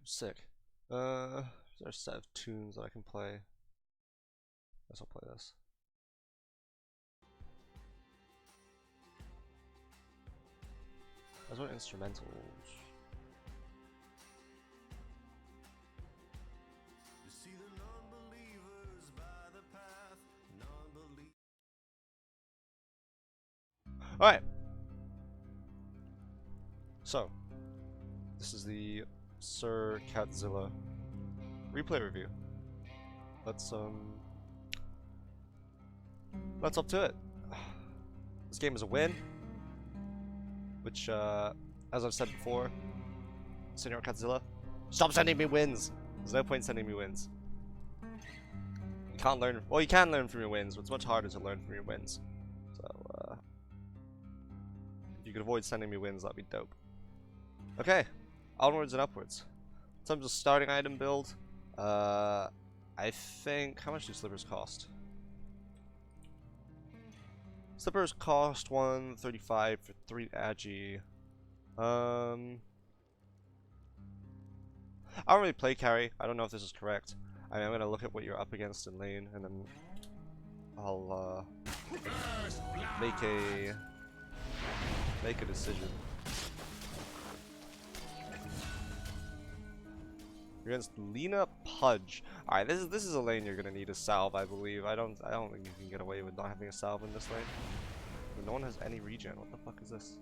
sick. Is there a set of tunes that I can play? Guess I'll play this. Those are instrumentals. Alright. So, this is the Sir Catzilla replay review. Let's up to it. This game is a win, which, as I've said before, Senor Catzilla, stop sending me wins! There's no point in sending me wins. You can't learn, well, you can learn from your wins, but it's much harder to learn from your wins. So, if you could avoid sending me wins, that'd be dope. Okay, onwards and upwards. In terms of starting item build, I think, how much do slippers cost? Slippers cost 135 for 3 agi. I don't really play carry. I don't know if this is correct. I mean, I'm gonna look at what you're up against in lane, and then I'll make a decision. You're against Lena Pudge. Alright, this is a lane you're gonna need a salve, I believe. I don't think you can get away with not having a salve in this lane. But no one has any regen. What the fuck is this?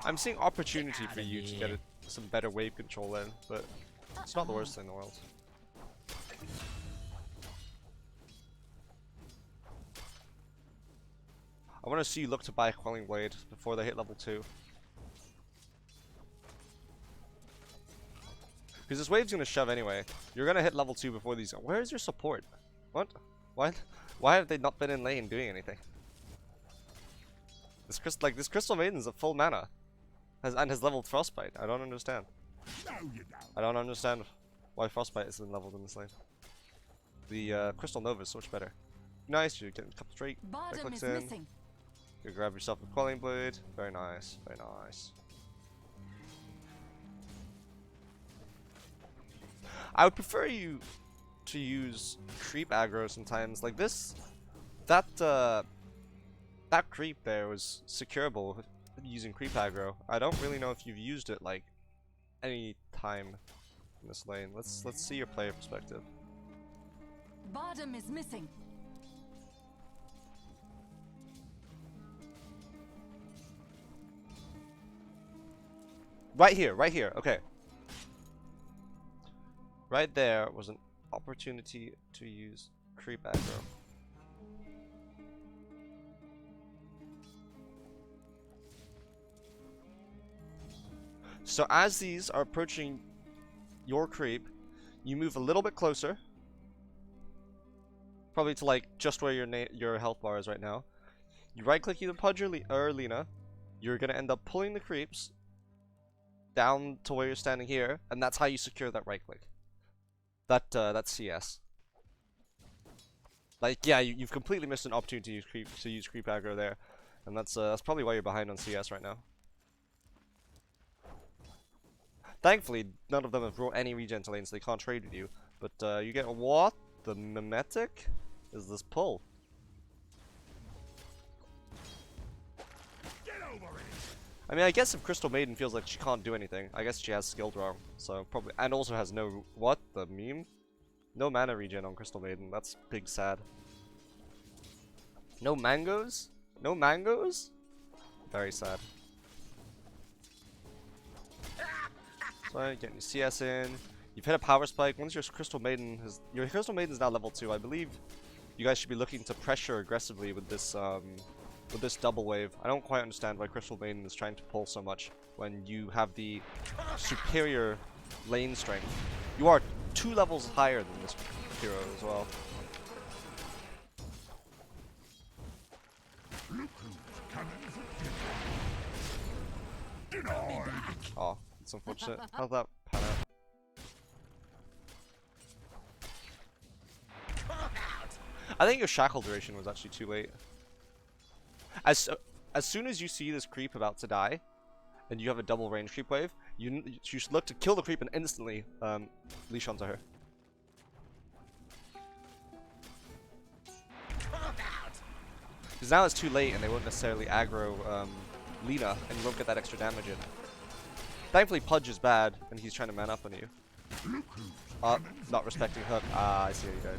I'm seeing opportunity for you to get some better wave control in, but it's not the worst thing in the world. I want to see you look to buy a Quelling Blade before they hit level 2. Because this wave's going to shove anyway. You're going to hit level 2 before these. Where is your support? What? Why have they not been in lane doing anything? This Crystal Maiden's at full mana. Has leveled Frostbite. I don't understand. I don't understand why Frostbite isn't leveled in this lane. The Crystal Nova is so much better. Nice, you're getting a couple straight clicks in. Missing. You grab yourself a Quelling Blade. Very nice, very nice. I would prefer you to use creep aggro sometimes. Like this, that creep there was secureable using creep aggro. I don't really know if you've used it like any time in this lane. Let's see your player perspective. Bottom is missing. Right here, okay. Right there was an opportunity to use creep aggro. So as these are approaching your creep, you move a little bit closer. Probably to like just where your health bar is right now. You right click either Pudge or Lena. You're gonna end up pulling the creeps down to where you're standing here, and that's how you secure that right click. That's CS. Like yeah, you've completely missed an opportunity to use creep aggro there, and that's probably why you're behind on CS right now. Thankfully, none of them have brought any regen to lane, so they can't trade with you. But you get what? The mimetic is this pull. Get over it. I mean, I guess if Crystal Maiden feels like she can't do anything, I guess she has skilled wrong. So probably, and also has no what the meme? No mana regen on Crystal Maiden. That's big sad. No mangoes? No mangoes? Very sad. So getting your CS in. You've hit a power spike. Once your Crystal Maiden is now level 2, I believe you guys should be looking to pressure aggressively with this double wave. I don't quite understand why Crystal Maiden is trying to pull so much when you have the superior lane strength. You are 2 levels higher than this hero as well. Oh, it's unfortunate. How'd that pan out? I think your shackle duration was actually too late. As soon as you see this creep about to die, and you have a double range creep wave, you should look to kill the creep and instantly leash onto her. Because now it's too late and they won't necessarily aggro Lina, and you won't get that extra damage in. Thankfully Pudge is bad, and he's trying to man up on you. Not respecting hook. Ah, I see what you did.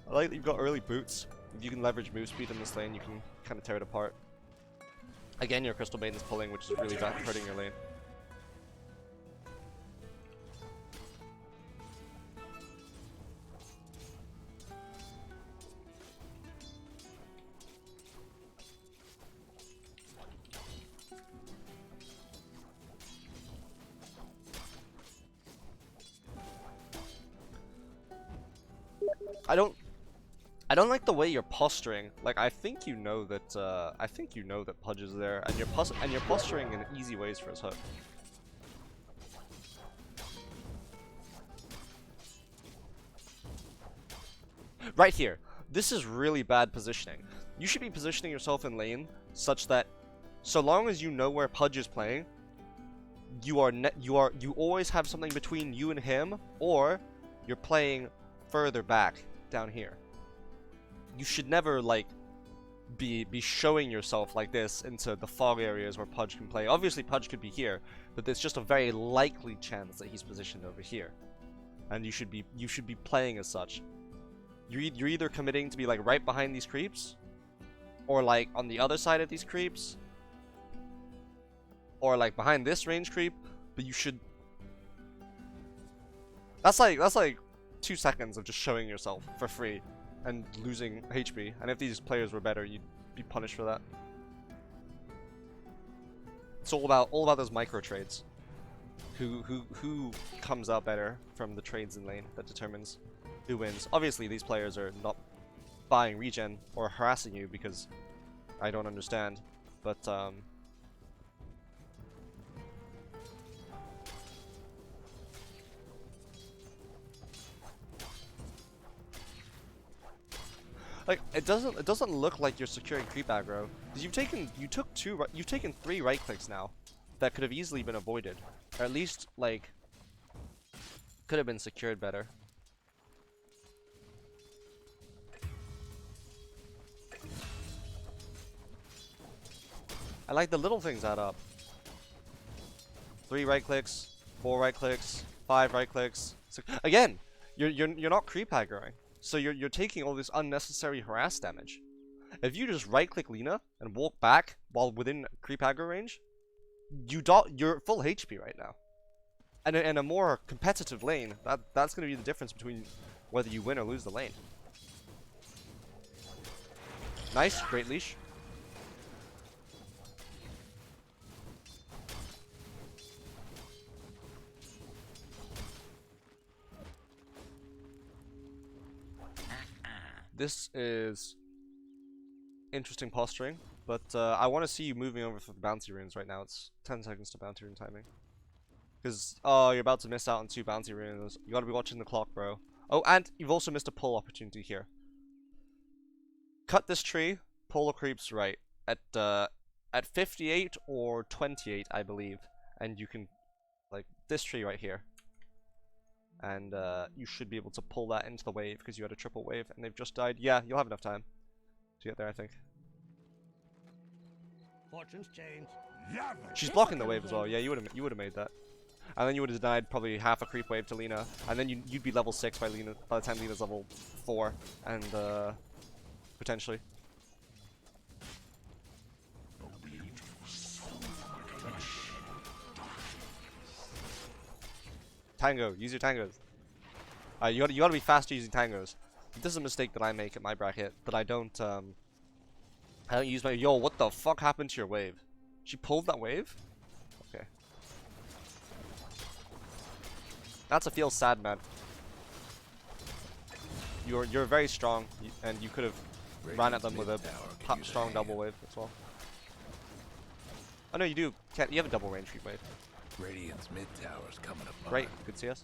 I like that you've got early boots. If you can leverage move speed in this lane, you can kind of tear it apart. Again, your Crystal Maiden is pulling, which is really bad, hurting your lane. I don't like the way you're posturing. Like, I think you know that Pudge is there, and you're posturing in easy ways for his hook. Right here. This is really bad positioning. You should be positioning yourself in lane such that so long as you know where Pudge is playing, you always have something between you and him, or you're playing further back down here. You should never like be showing yourself like this into the fog areas where Pudge can play. Obviously Pudge could be here, but there's just a very likely chance that he's positioned over here, and you should be playing as such. You're either committing to be like right behind these creeps, or like on the other side of these creeps, or like behind this range creep, but you should. That's like 2 seconds of just showing yourself for free and losing HP, and if these players were better, you'd be punished for that. It's all about those micro trades. Who comes out better from the trades in lane that determines who wins. Obviously, these players are not buying regen or harassing you because I don't understand, but like it doesn't look like you're securing creep aggro, because you've taken 3 right clicks now that could have easily been avoided, or at least like could have been secured better. I like the little things add up. 3 right clicks, 4 right clicks, 5 right clicks. Again, you're not creep aggroing. So you're taking all this unnecessary harass damage. If you just right-click Lina and walk back while within creep aggro range, you're full HP right now. And in a more competitive lane, that's going to be the difference between whether you win or lose the lane. Nice, great leash. This is interesting posturing, but I want to see you moving over for the bounty runes right now. It's 10 seconds to bounty rune timing. Because, oh, you're about to miss out on 2 bounty runes. You gotta be watching the clock, bro. Oh, and you've also missed a pull opportunity here. Cut this tree, pull the creeps right. At 58 or 28, I believe. And you can, like, this tree right here. And you should be able to pull that into the wave because you had a triple wave and they've just died. Yeah, you'll have enough time to get there, I think. Fortune's change. She's blocking the wave as well. Yeah, you would have made that. And then you would have denied probably half a creep wave to Lina, and then you'd be level 6 by the time Lina's level 4, and potentially. Tango, use your tangos. You gotta be faster using tangos. This is a mistake that I make at my bracket, that I don't use my. Yo, what the fuck happened to your wave? She pulled that wave? Okay. That's a feel sad, man. You're very strong, and you could have ran at them with a strong double wave as well. Oh no, you do. You have a double range creep wave. Radiant's mid tower's coming apart. Great, good CS.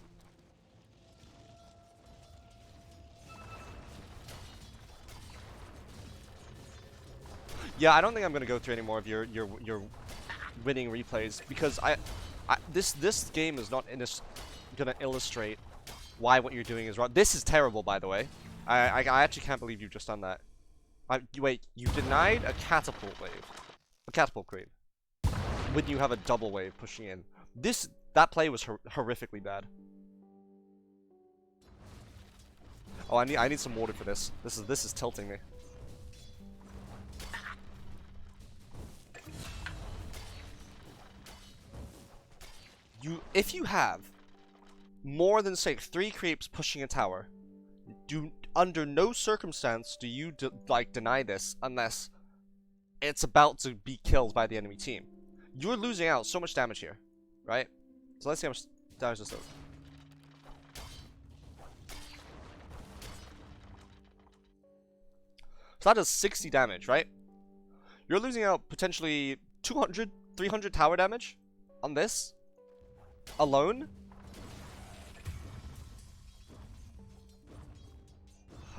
Yeah, I don't think I'm gonna go through any more of your winning replays because this game is not gonna illustrate why what you're doing is wrong. This is terrible, by the way. I actually can't believe you've just done that. Wait, you denied a catapult creep when you have a double wave pushing in. That play was horrifically bad. Oh, I need some water for this. This is tilting me. If you have more than say 3 creeps pushing a tower, under no circumstance do you deny this unless it's about to be killed by the enemy team. You're losing out so much damage here, right? So let's see how much damage this does. So that does 60 damage, right? You're losing out potentially 200, 300 tower damage on this alone.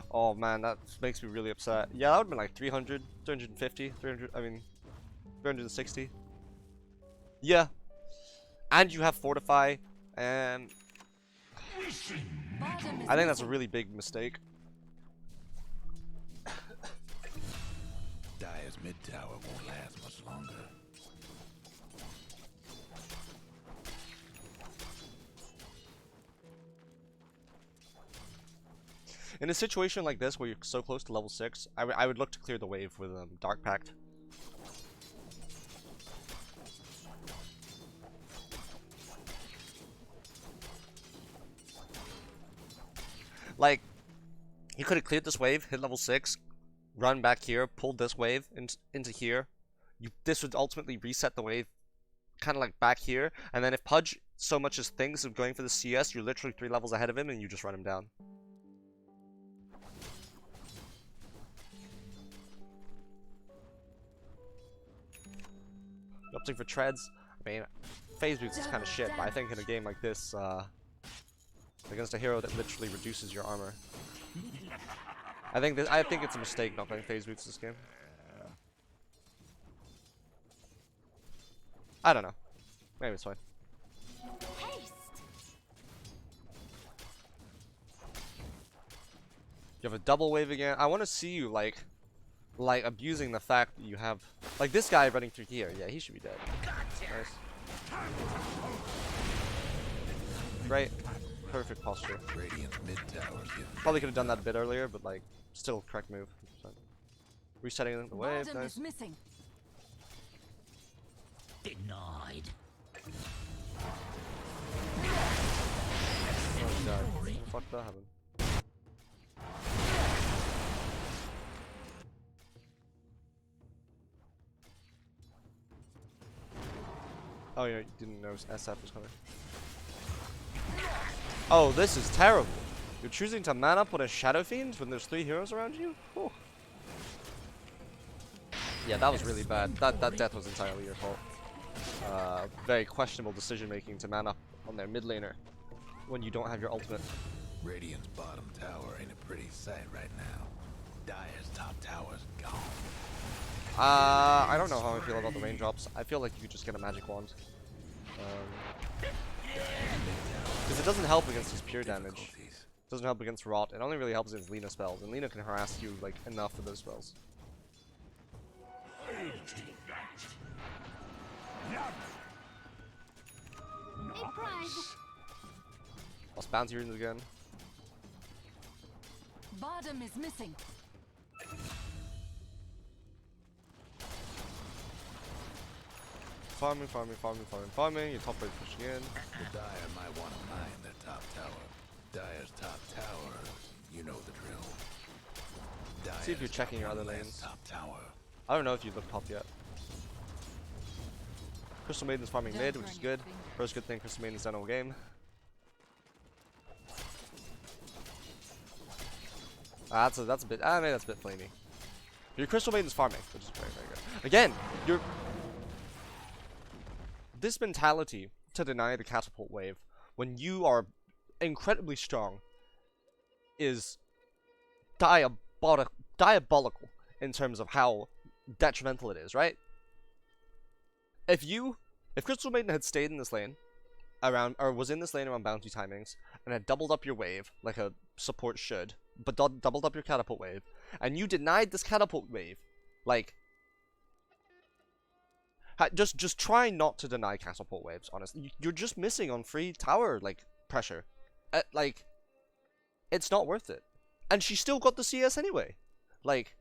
Oh man, that makes me really upset. Yeah, that would have been like 300, 350, 300, I mean, 360. Yeah. And you have Fortify, and I think that's a really big mistake. Dire's mid tower won't last much longer. In a situation like this where you're so close to level 6, I would look to clear the wave with Dark Pact. Like, you could have cleared this wave, hit level 6, run back here, pulled this wave into here. This would ultimately reset the wave kind of like back here, and then if Pudge so much as thinks of going for the CS, you're literally 3 levels ahead of him and you just run him down. Opting for treads. I mean, phase boots is kind of shit, but I think in a game like this, against a hero that literally reduces your armor, I think it's a mistake not playing phase boots this game. I don't know. Maybe it's fine. You have a double wave again. I want to see you like abusing the fact that you have like this guy running through here. Yeah, he should be dead. Nice. Great. Perfect posture. Probably could have done that a bit earlier, but like still correct move. Resetting the wave. Nice. Denied. Oh god. What the fuck that happened? Oh yeah, you didn't notice SF was coming. Oh, this is terrible. You're choosing to man up on a Shadow Fiend when there's 3 heroes around you? Whew. Yeah, that was really bad. That death was entirely your fault. Very questionable decision making to man up on their mid laner when you don't have your ultimate. Radiant's bottom tower ain't a pretty sight right now. Dire's top tower's gone. I don't know how I feel about the raindrops. I feel like you could just get a magic wand. Because it doesn't help against his pure damage. It doesn't help against rot. It only really helps against Lina spells, and Lina can harass you like enough with those spells. Lost bounty runes again. Bottom is missing. Farming. Your top rate pushing in. The Dire might want to mine their top tower. Dire's top tower, you know the drill. Dire's see if you're checking your other lanes. Top tower. I don't know if you've looked top yet. Crystal Maiden's farming mid, which is good. First good thing Crystal Maiden's done all game. That's a bit. I mean, that's a bit flamey. Your Crystal Maiden's farming, which is very, very good. Again, this mentality to deny the catapult wave when you are incredibly strong is diabolical in terms of how detrimental it is, right? If Crystal Maiden had stayed in this lane around, or was in this lane around bounty timings, and had doubled up your wave like a support should, but doubled up your catapult wave, and you denied this catapult wave, like, just try not to deny catapult waves. Honestly, you're just missing on free tower like pressure, like, it's not worth it. And she still got the CS anyway. Like,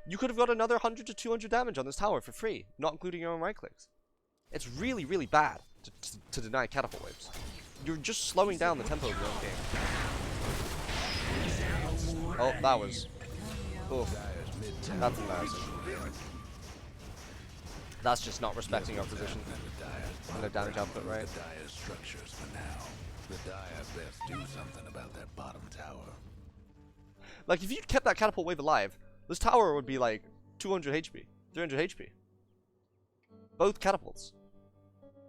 you could have got another 100 to 200 damage on this tower for free, not including your own right clicks. It's really, really bad to deny catapult waves. You're just slowing down the tempo of your own game. Oh, that was... Oof. That's embarrassing. That's just not respecting our position and the damage output, right? The Dire's structures for now. The Dire best do something about that bottom tower. Like, if you'd kept that catapult wave alive, this tower would be like 200 HP, 300 HP. Both catapults.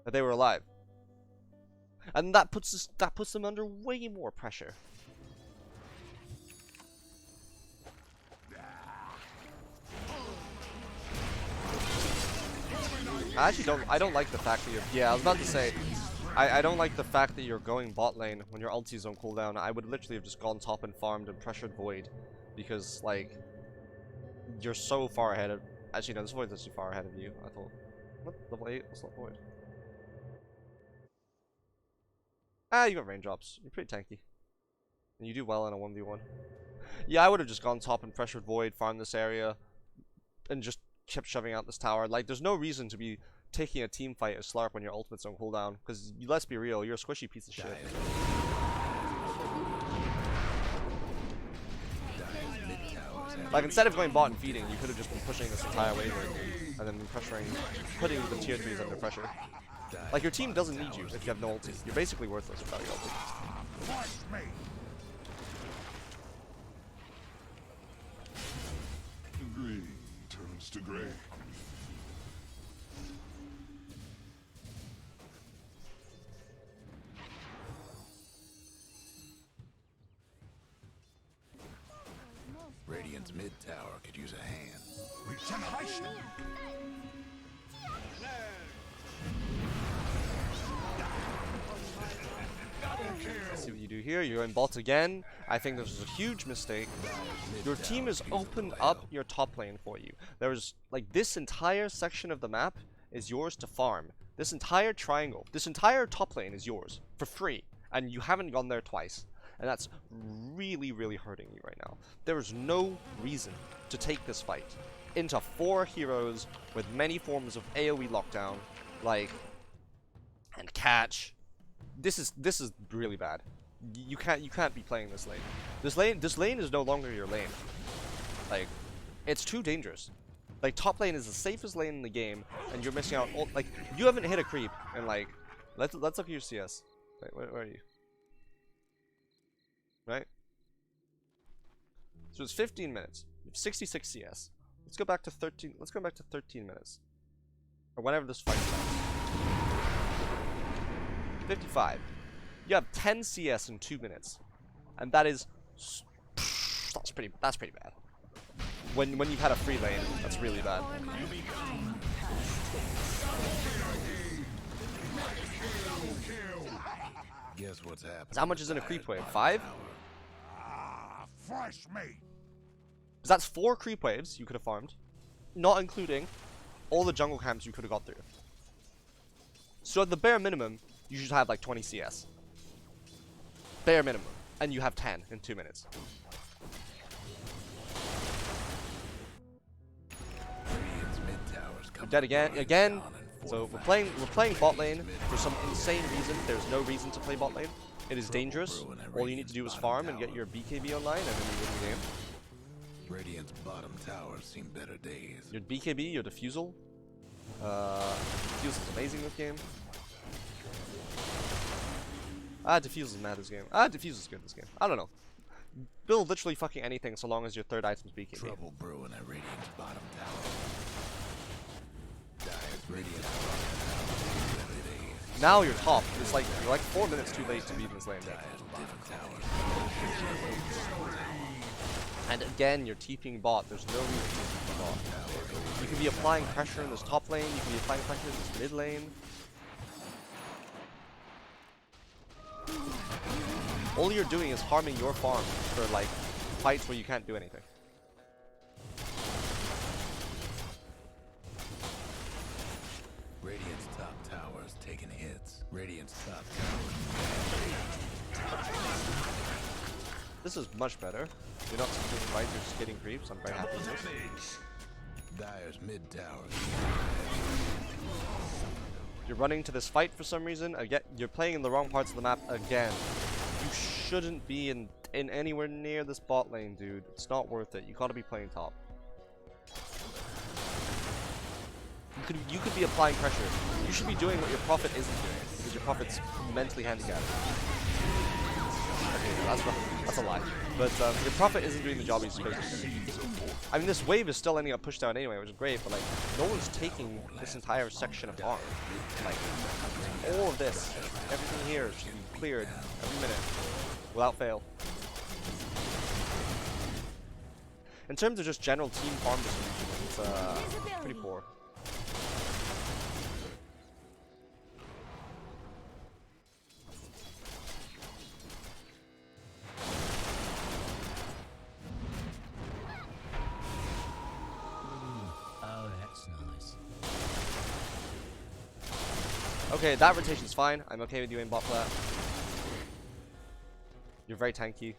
If they were alive. And that puts them under way more pressure. I don't like the fact that you're... Yeah, I was about to say, I don't like the fact that you're going bot lane when your ulti's on cooldown. I would literally have just gone top and farmed and pressured Void. Because, like, you're so far ahead of... Actually, no, this Void's actually far ahead of you, I thought. What? Level 8? What's that Void? Ah, you got raindrops. You're pretty tanky. And you do well in a 1v1. Yeah, I would have just gone top and pressured Void, farmed this area, and just kept shoving out this tower. Like, there's no reason to be taking a team fight as Slark when your ultimate's on cooldown. Because, let's be real, you're a squishy piece of shit. Like, instead of going bot and feeding, you could have just been pushing this entire wave and then pressuring, putting the tier 3s under pressure. Like, your team doesn't need you if you have no ulti. You're basically worthless without your ulti. Green turns to gray. Radiant's mid tower could use a hand. Regeneration. Let's see what you do here. You're in bot again. I think this was a huge mistake. Your team has opened up your top lane for you. There's, like, this entire section of the map is yours to farm. This entire triangle, this entire top lane is yours for free. And you haven't gone there twice. And that's really, really hurting you right now. There is no reason to take this fight into 4 heroes with many forms of AoE lockdown, like, and catch. This is really bad. You can't be playing this lane. This lane is no longer your lane. Like, it's too dangerous. Like, top lane is the safest lane in the game, and you're missing out. Like, you haven't hit a creep, and like, let's look at your CS. Wait, where are you? Right? So it's 15 minutes. You have 66 CS. Let's go back to 13. Let's go back to 13 minutes, or whenever this fight starts. 55. You have 10 CS in 2 minutes, and that is that's pretty bad. When you've had a free lane, that's really bad. Guess what's happening? So how much is in a creep wave? 5? Fresh meat. Because that's 4 creep waves you could have farmed, not including all the jungle camps you could have got through. So at the bare minimum, you should have like 20 CS. Bare minimum. And you have 10 in 2 minutes. You're dead again. So we're playing bot lane for some insane reason. There's no reason to play bot lane. It is dangerous. All you need to do is farm and get your BKB online, and then you win the game. Radiant's bottom tower seen better days. Your BKB, your defusal. Defusal is amazing this game. Defusal is mad this game. Defusal is good this game. I don't know. build literally fucking anything so long as your third item's beacon. Trouble brewing at Radiant's bottom tower. Dire's Radiant's bottom tower. Now you're top. It's like you're like 4 minutes too late to be in this lane. Dire's bottom tower. And again, you're TPing bot. There's no reason to TP bot. You can be applying pressure in this top lane. You can be applying pressure in this mid lane. All you're doing is harming your farm for like fights where you can't do anything. Radiant's top tower's taking hits. Radiant's top tower. This is much better. You're not taking fights, you're just getting creeps. I'm very happy with this. Dire's mid tower. You're running to this fight for some reason. Again, you're playing in the wrong parts of the map again. You shouldn't be in anywhere near this bot lane, dude. It's not worth it. You gotta be playing top. You could be applying pressure. You should be doing what your prophet isn't doing, because your prophet's mentally handicapped. Okay, no, that's a lie. But your prophet isn't doing the job he's supposed to do. I mean, this wave is still ending up pushed down anyway, which is great, but like, no one's taking this entire section of farm. Like, all of this, everything here should be cleared every minute, without fail. In terms of just general team farm distribution, it's pretty poor. Okay, that rotation's fine. I'm okay with you in bot flat. You're very tanky.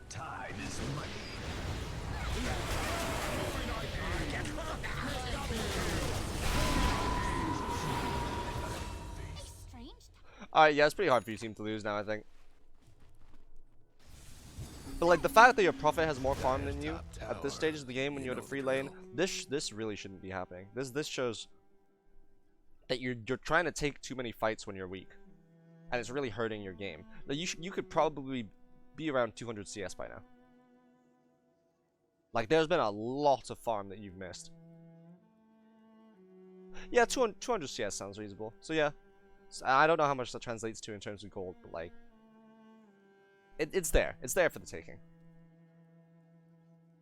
Time is money. Alright, yeah, it's pretty hard for your team to lose now, I think. But like the fact that your prophet has more farm than you at this stage of the game when you're at a free lane, this really shouldn't be happening. This shows that you're trying to take too many fights when you're weak, and it's really hurting your game. Now you could probably be around 200 CS by now. Like there's been a lot of farm that you've missed. Yeah, 200 CS sounds reasonable. So yeah, I don't know how much that translates to in terms of gold, but like. It's there. It's there for the taking.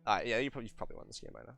Alright, yeah, you've probably won this game by now.